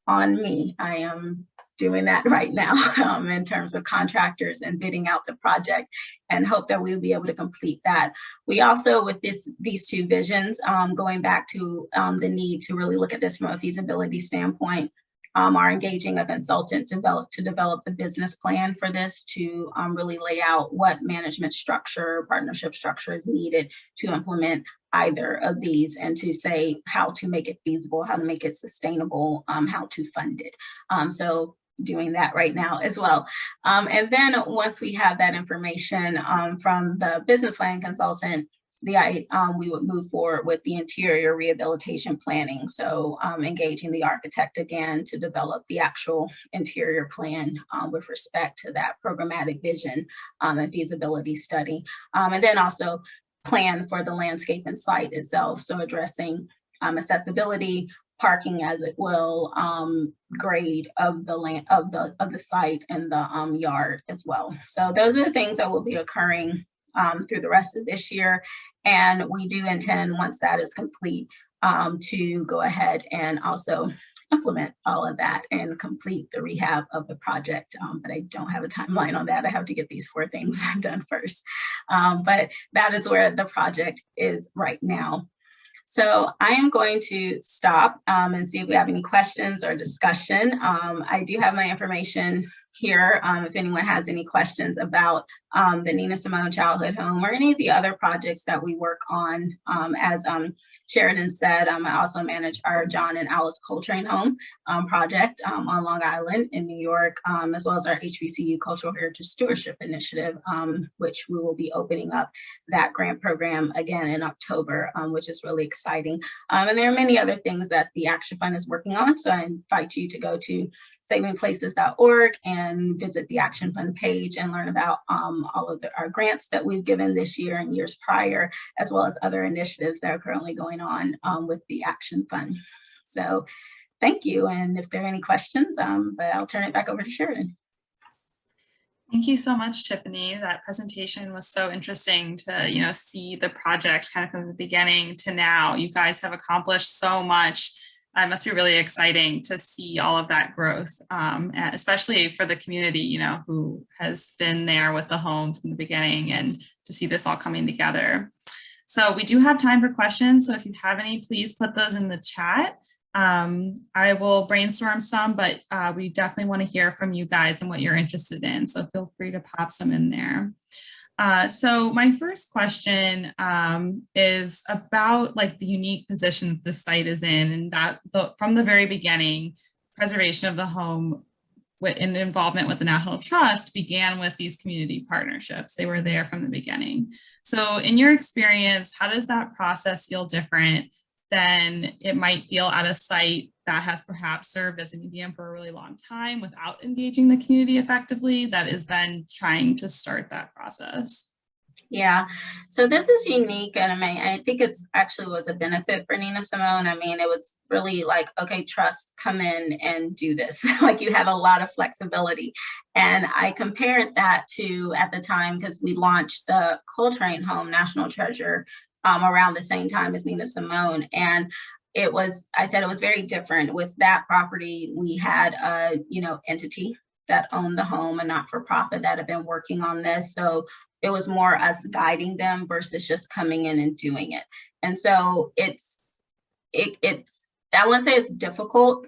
on me. I am doing that right now in terms of contractors and bidding out the project, and hope that we'll be able to complete that. We also, with these two visions, going back to the need to really look at this from a feasibility standpoint, are engaging a consultant to develop the business plan for this, to really lay out what management structure, partnership structure is needed to implement either of these, and to say how to make it feasible, how to make it sustainable, how to fund it. So doing that right now as well. And then once we have that information from the business plan consultant, we would move forward with the interior rehabilitation planning. So engaging the architect again to develop the actual interior plan with respect to that programmatic vision and feasibility study. And then also plan for the landscape and site itself. So addressing accessibility, parking as it will, grade of the land of the site and the yard as well. So those are the things that will be occurring through the rest of this year. And we do intend, once that is complete, to go ahead and also implement all of that and complete the rehab of the project. But I don't have a timeline on that. I have to get these 4 things done first. But that is where the project is right now. So I am going to stop and see if we have any questions or discussion. I do have my information here if anyone has any questions about the Nina Simone Childhood Home or any of the other projects that we work on. As Sheridan said, I also manage our John and Alice Coltrane Home project on Long Island in New York, as well as our HBCU Cultural Heritage Stewardship Initiative, which we will be opening up that grant program again in October, which is really exciting. And there are many other things that the Action Fund is working on. So I invite you to go to savingplaces.org and visit the Action Fund page and learn about all of our grants that we've given this year and years prior, as well as other initiatives that are currently going on with the Action Fund. So thank you. And if there are any questions, but I'll turn it back over to Sheridan. Thank you so much, Tiffany. That presentation was so interesting to, see the project kind of from the beginning to now. You guys have accomplished so much. It must be really exciting to see all of that growth, especially for the community, who has been there with the home from the beginning, and to see this all coming together. So we do have time for questions. So if you have any, please put those in the chat. I will brainstorm some, but we definitely want to hear from you guys and what you're interested in. So feel free to pop some in there. So my first question is about the unique position that the site is in, and that from the very beginning, preservation of the home in involvement with the National Trust began with these community partnerships. They were there from the beginning. So in your experience, how does that process feel different than it might feel at a site that has perhaps served as a museum for a really long time without engaging the community effectively, that is then trying to start that process? Yeah, so this is unique, and I think it's actually was a benefit for Nina Simone. It was really like, okay, trust, come in and do this. You had a lot of flexibility. And I compared that to, at the time, because we launched the Coltrane Home National Treasure around the same time as Nina Simone. And I said it was very different. With that property, we had a, entity that owned the home, a not-for-profit that had been working on this. So it was more us guiding them versus just coming in and doing it. And so it's I wouldn't say it's difficult,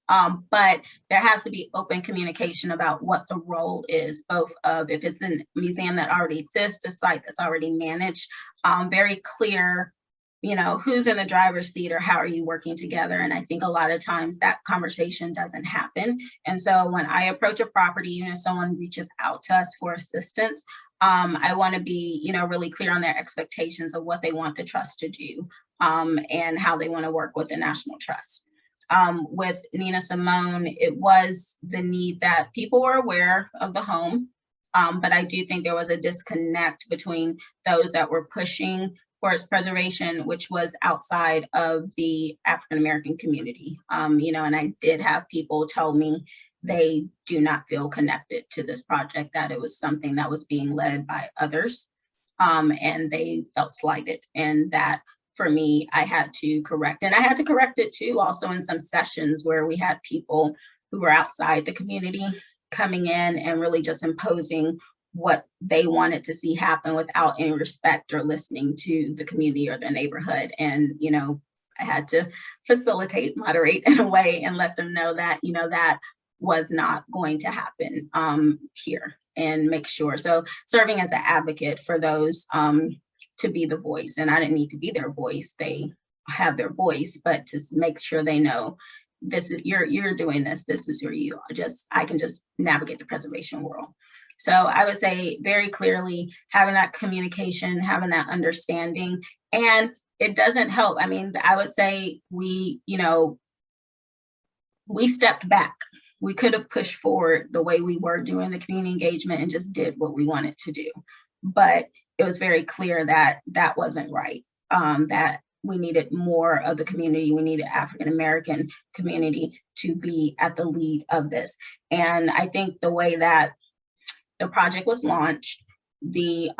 but there has to be open communication about what the role is, both of, if it's a museum that already exists, a site that's already managed, very clear who's in the driver's seat or how are you working together? And I think a lot of times that conversation doesn't happen. And so when I approach a property, even if someone reaches out to us for assistance, I want to be, really clear on their expectations of what they want the trust to do, and how they want to work with the National Trust. With Nina Simone, it was the need that people were aware of the home, but I do think there was a disconnect between those that were pushing for its preservation, which was outside of the African American community. And I did have people tell me they do not feel connected to this project, that it was something that was being led by others, and they felt slighted. And that for me, I had to correct. And I had to correct it too, also in some sessions where we had people who were outside the community coming in and really just imposing what they wanted to see happen without any respect or listening to the community or the neighborhood. And, I had to facilitate, moderate in a way and let them know that, that was not going to happen here, and make sure. So serving as an advocate for those to be the voice. And I didn't need to be their voice. They have their voice, but to make sure they know this is you're doing this. This is where I can just navigate the preservation world. So I would say very clearly having that communication, having that understanding, and it doesn't help. I mean, I would say we stepped back. We could have pushed forward the way we were doing the community engagement and just did what we wanted to do. But it was very clear that that wasn't right, that we needed more of the community. We needed African American community to be at the lead of this. And I think the way that the project was launched, the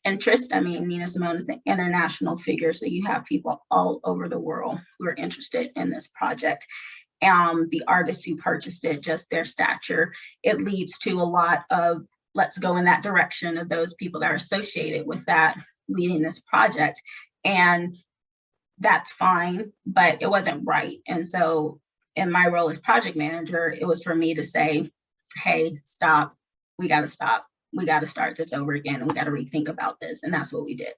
interest, Nina Simone is an international figure, so you have people all over the world who are interested in this project. The artists who purchased it, just their stature, it leads to a lot of let's go in that direction of those people that are associated with that leading this project. And that's fine, but it wasn't right. And so in my role as project manager, it was for me to say, hey, stop, we got to stop. We got to start this over again, and we got to rethink about this. And that's what we did.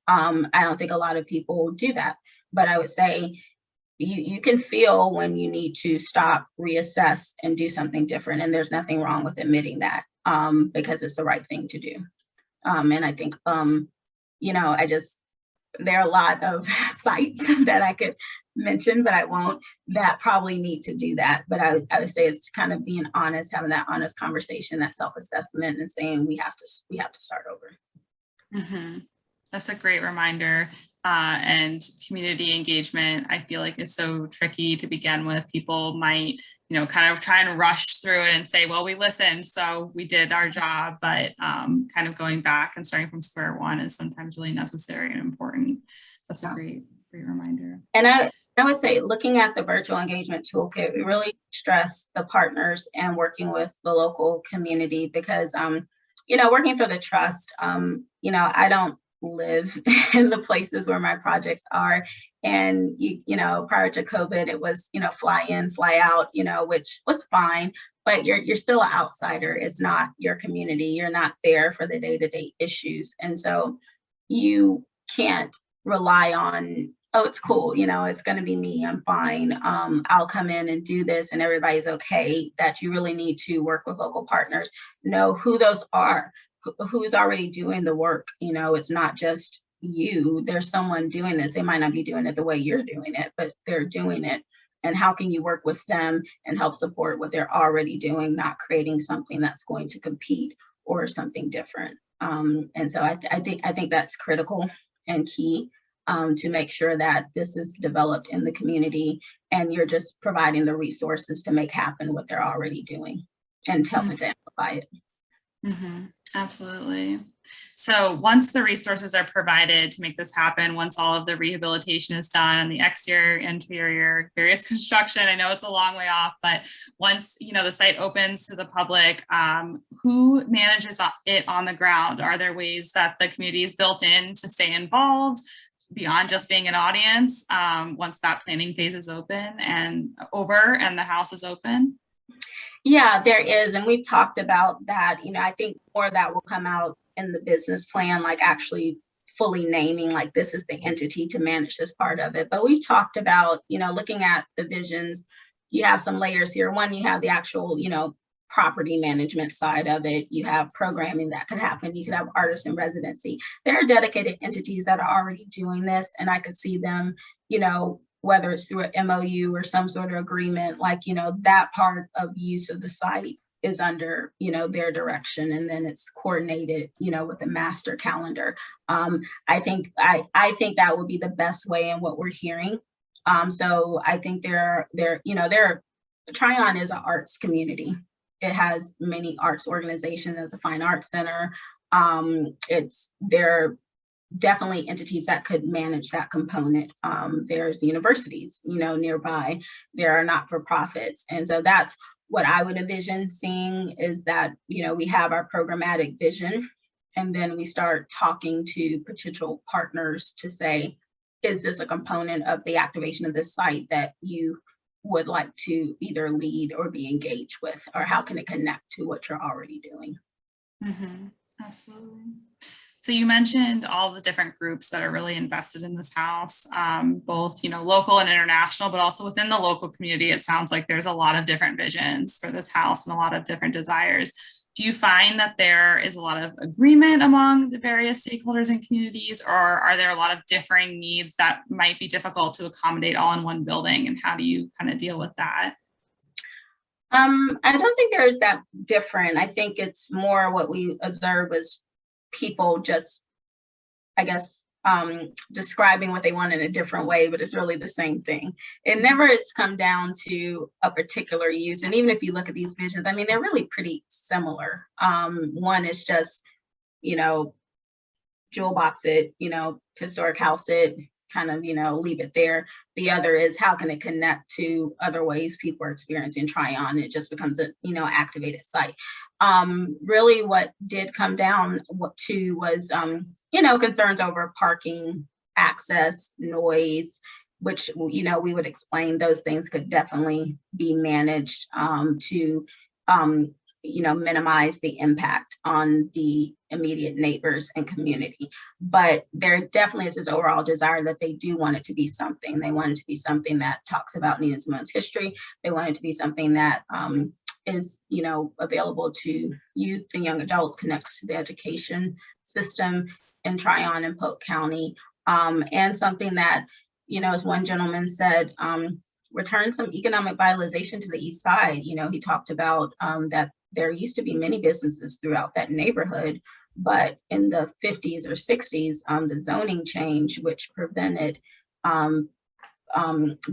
I don't think a lot of people do that, but I would say you can feel when you need to stop, reassess, and do something different. And there's nothing wrong with admitting that, because it's the right thing to do. And I think, there are a lot of sites that I could mention, but I won't, that probably need to do that. But I would say it's kind of being honest, having that honest conversation, that self-assessment, and saying we have to start over. Mm-hmm. That's a great reminder. And community engagement, I feel like is so tricky to begin with. People might, kind of try and rush through it and say, well, we listened, so we did our job. But kind of going back and starting from square one is sometimes really necessary and important. That's a great reminder. And I would say, looking at the virtual engagement toolkit, we really stress the partners and working with the local community, because, working for the trust, I don't live in the places where my projects are. And, prior to COVID, it was, fly in, fly out, which was fine, but you're still an outsider. It's not your community. You're not there for the day-to-day issues. And so you can't rely on, oh, it's cool, it's going to be me, I'm fine, I'll come in and do this and everybody's okay. That you really need to work with local partners, know who those are, who's already doing the work. It's not just you, there's someone doing this. They might not be doing it the way you're doing it, but they're doing it. And how can you work with them and help support what they're already doing, not creating something that's going to compete or something different. And so I think that's critical and key, to make sure that this is developed in the community and you're just providing the resources to make happen what they're already doing and helping to amplify it. Mm-hmm. Absolutely. So once the resources are provided to make this happen, once all of the rehabilitation is done and the exterior, interior, various construction, I know it's a long way off, but once, the site opens to the public, who manages it on the ground? Are there ways that the community is built in to stay involved beyond just being an audience, once that planning phase is open and over and the house is open? Yeah, there is. And we've talked about that. I think more of that will come out in the business plan, like actually fully naming like this is the entity to manage this part of it. But we've talked about, looking at the visions, you have some layers here. One, you have the actual, property management side of it. You have programming that could happen. You could have artists in residency. There are dedicated entities that are already doing this, and I could see them, whether it's through an MOU or some sort of agreement, like, that part of use of the site is under, their direction, and then it's coordinated, with a master calendar. I think that would be the best way in what we're hearing. So I think Tryon is an arts community. It has many arts organizations as a fine arts center. There definitely entities that could manage that component. There's universities, nearby. There are not-for-profits. And so that's what I would envision seeing, is that, we have our programmatic vision, and then we start talking to potential partners to say, is this a component of the activation of this site that you would like to either lead or be engaged with, or how can it connect to what you're already doing? Mm-hmm. Absolutely. So you mentioned all the different groups that are really invested in this house, both, local and international, but also within the local community. It sounds like there's a lot of different visions for this house and a lot of different desires. Do you find that there is a lot of agreement among the various stakeholders and communities, or are there a lot of differing needs that might be difficult to accommodate all in one building? And how do you kind of deal with that? I don't think there's that different. I think it's more what we observe as people just, I guess, describing what they want in a different way, but it's really the same thing. It never has come down to a particular use. And even if you look at these visions, I mean, they're really pretty similar. One is just, jewel box it, historic house it, kind of, leave it there. The other is how can it connect to other ways people are experiencing Tryon? It just becomes a, activated site. Really what did come down to was, concerns over parking, access, noise, which, we would explain those things could definitely be managed to, minimize the impact on the immediate neighbors and community. But there definitely is this overall desire that they do want it to be something. They want it to be something that talks about Nina Simone's history. They want it to be something that is, available to youth and young adults, connects to the education system in Tryon and Polk County, and something that, as one gentleman said, return some economic vitalization to the East Side. He talked about that there used to be many businesses throughout that neighborhood, but in the 50s or 60s, the zoning change, which prevented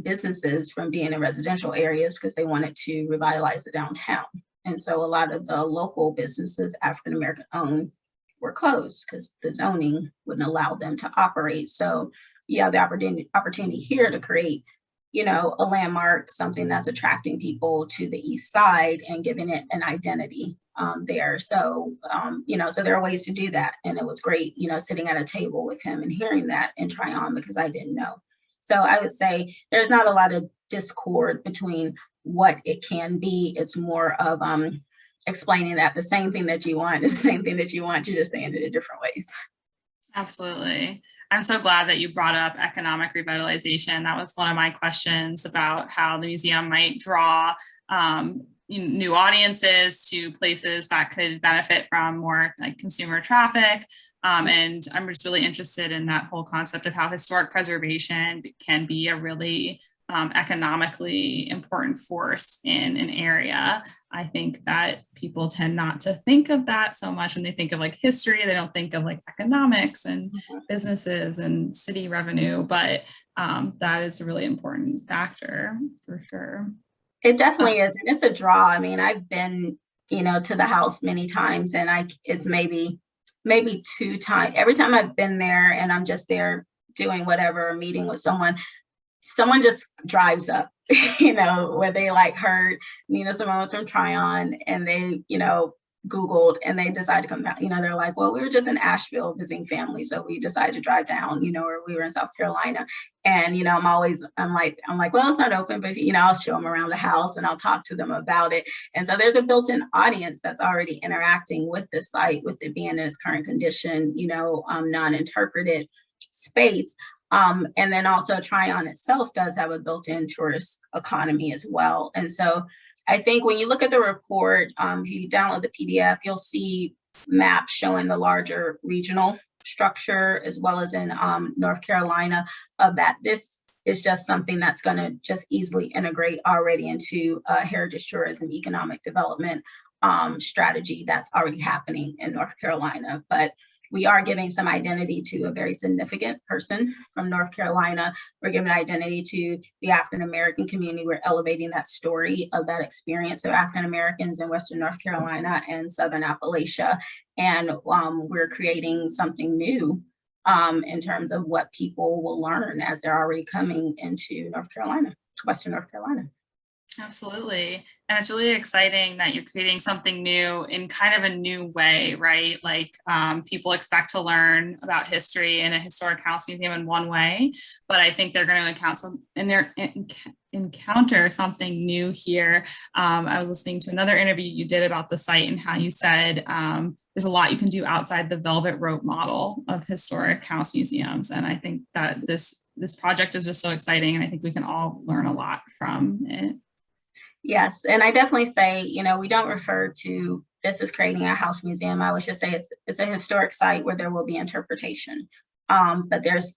businesses from being in residential areas because they wanted to revitalize the downtown. And so a lot of the local businesses, African-American owned, were closed because the zoning wouldn't allow them to operate. So you have the opportunity here to create, a landmark, something that's attracting people to the East Side and giving it an identity there. So, so there are ways to do that. And it was great, sitting at a table with him and hearing that in Tryon, because I didn't know. So I would say there's not a lot of discord between what it can be. It's more of explaining that the same thing that you want is the same thing that you want, you're just saying it in different ways. Absolutely. I'm so glad that you brought up economic revitalization. That was one of my questions about how the museum might draw new audiences to places that could benefit from more like consumer traffic. And I'm just really interested in that whole concept of how historic preservation can be a really economically important force in an area. I think that people tend not to think of that so much when they think of like history. They don't think of like economics and businesses and city revenue, but that is a really important factor for sure. It definitely is. And it's a draw. I mean, I've been, to the house many times, and it's maybe 2 times. Every time I've been there and I'm just there doing whatever, meeting with someone just drives up, where they like heard Nina Simone from Tryon, and they, Googled and they decided to come down. They're like, well, we were just in Asheville visiting family, so we decided to drive down, or we were in South Carolina. And I'm like, well, it's not open, but I'll show them around the house and I'll talk to them about it. And so there's a built-in audience that's already interacting with the site, with it being in its current condition, non-interpreted space. And then also Tryon itself does have a built-in tourist economy as well. And so I think when you look at the report, if you download the PDF, you'll see maps showing the larger regional structure, as well as in North Carolina, of that. This is just something that's going to just easily integrate already into heritage tourism, economic development strategy that's already happening in North Carolina. But we are giving some identity to a very significant person from North Carolina. We're giving identity to the African American community. We're elevating that story of that experience of African Americans in Western North Carolina and Southern Appalachia. And we're creating something new in terms of what people will learn as they're already coming into North Carolina, Western North Carolina. Absolutely. And it's really exciting that you're creating something new in kind of a new way, right? Like people expect to learn about history in a historic house museum in one way, but I think they're going to encounter something new here. I was listening to another interview you did about the site and how you said there's a lot you can do outside the velvet rope model of historic house museums. And I think that this project is just so exciting. And I think we can all learn a lot from it. Yes, and I definitely say, we don't refer to this as creating a house museum. I would just say it's a historic site where there will be interpretation. But there's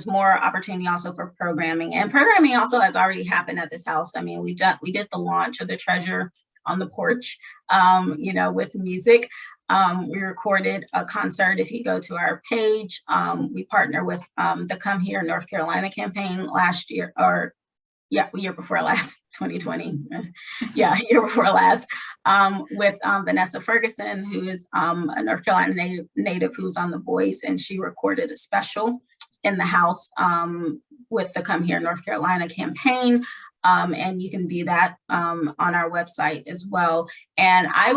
more opportunity also for programming, and programming also has already happened at this house. I mean, we did the launch of the Treasure on the Porch, with music. We recorded a concert. If you go to our page, we partner with the Come Here North Carolina campaign last year, year before last, 2020. Year before last, with Vanessa Ferguson, who is a North Carolina native who's on The Voice, and she recorded a special in the house with the Come Here North Carolina campaign. And you can view that on our website as well. And I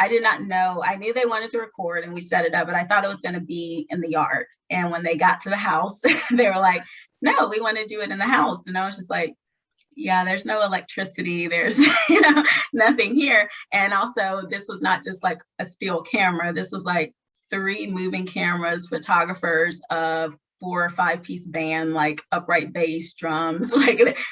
did not know, I knew they wanted to record and we set it up, but I thought it was going to be in the yard. And when they got to the house, they were like, no, we want to do it in the house. And I was just like, yeah, there's no electricity. There's nothing here. And also, this was not just like a steel camera. This was like 3 moving cameras, photographers, of 4 or 5 piece band, like upright bass, drums,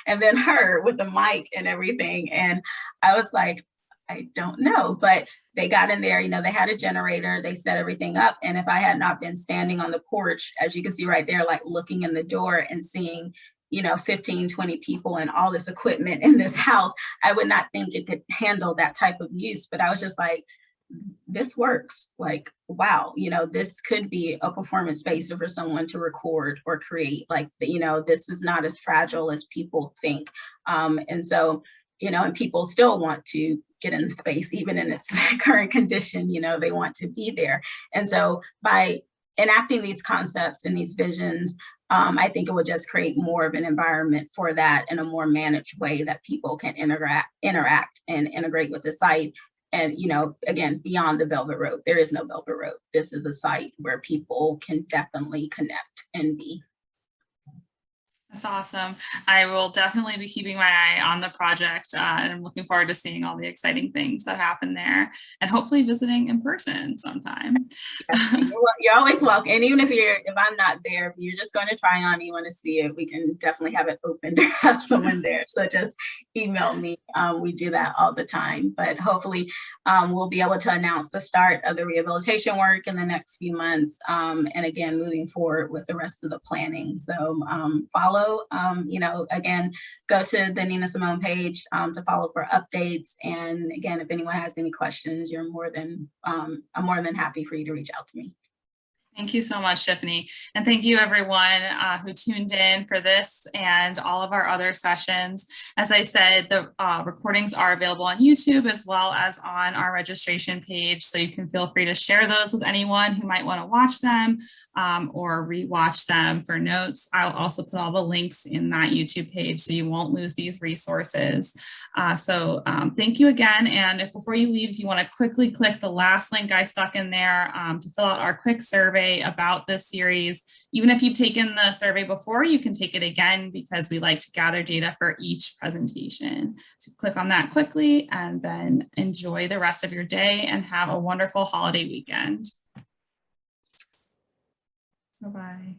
and then her with the mic and everything. And I was like, I don't know, but they got in there, they had a generator, they set everything up. And if I had not been standing on the porch, as you can see right there, like looking in the door and seeing, 15, 20 people and all this equipment in this house, I would not think it could handle that type of use. But I was just like, this works. Like, wow, this could be a performance space for someone to record or create. Like, this is not as fragile as people think. And so, and people still want to get in the space, even in its current condition, they want to be there. And so by enacting these concepts and these visions, I think it will just create more of an environment for that in a more managed way that people can interact and integrate with the site. And, again, beyond the velvet rope, there is no velvet rope. This is a site where people can definitely connect and be. That's awesome. I will definitely be keeping my eye on the project, and I'm looking forward to seeing all the exciting things that happen there and hopefully visiting in person sometime. Yes, you're always welcome. And even if I'm not there, if you're just going to try on, you want to see it, we can definitely have it open to have someone there. So just email me. We do that all the time, but hopefully we'll be able to announce the start of the rehabilitation work in the next few months. And again, moving forward with the rest of the planning. So follow, again, go to the Nina Simone page to follow for updates. And again, if anyone has any questions, I'm more than happy for you to reach out to me. Thank you so much, Tiffany. And thank you everyone who tuned in for this and all of our other sessions. As I said, the recordings are available on YouTube as well as on our registration page. So you can feel free to share those with anyone who might want to watch them or rewatch them for notes. I'll also put all the links in that YouTube page so you won't lose these resources. Thank you again. And if before you leave, if you want to quickly click the last link I stuck in there to fill out our quick survey about this series. Even if you've taken the survey before, you can take it again because we like to gather data for each presentation. So click on that quickly and then enjoy the rest of your day and have a wonderful holiday weekend. Bye-bye.